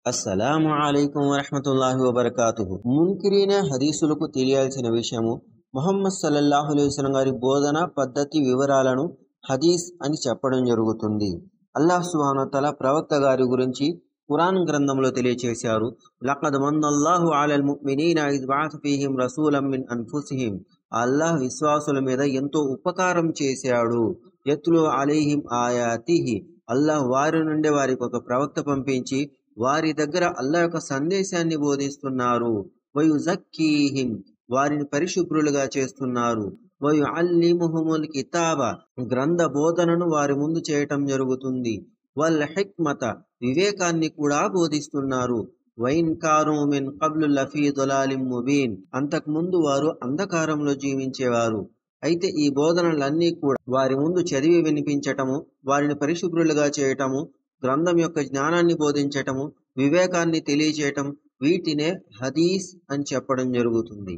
అస్సలాము అలైకుం వరహ్మతుల్లాహి వబరకాతుహు. మున్కిరీన హదీసులకు తెలియాల్సిన విషయము ముహమ్మద్ సల్లల్లాహు అలైహి వసల్లం గారి బోధన పద్ధతి వివరాలను హదీస్ అని చెప్పడం జరుగుతుంది. అల్లాహ్ సుబ్హానహు వ తఆలా ప్రవక్త గారి గురించి ఖురాన్ గ్రంథంలో తెలియచేశారు. లఖద్ మన్నల్లాహు అలల్ ముమినీన ఇద్ బఅస ఫీహిం రసూలం మిన్ అన్ఫుసిహిం. అల్లాహ్ విశ్వాసుల మీద ఎంతో ఉపకారం చేశాడు. యత్లు అలైహిం ఆయాతిహి. అల్లాహ్ వారి నుండి వారికి ఒక ప్రవక్త పంపించి వారి దగ్గర అల్లాహ్ యొక్క సందేశాన్ని బోధిస్తున్నారు. వయుజక్కీహిం. వారిని పరిశుభ్రులుగా చేస్తున్నారు. వయుఅల్లిముహుముల్ కితాబ. గ్రంథ బోధనను వారి ముందు చేయటం జరుగుతుంది. వల్ హిక్మత. వివేకాన్ని కూడా బోధిస్తున్నారు. వైన్ కారు మిన్ కబ్లు లఫీ దొలాలిం ముబీన్. అంతకుముందు వారు అంధకారంలో జీవించేవారు. అయితే ఈ బోధనలన్నీ కూడా వారి ముందు చదివి వినిపించటము, వారిని పరిశుభ్రులుగా చేయటము, గ్రంథం యొక్క జ్ఞానాన్ని బోధించటము, వివేకాన్ని తెలియచేయటం, వీటినే హదీస్ అని చెప్పడం జరుగుతుంది.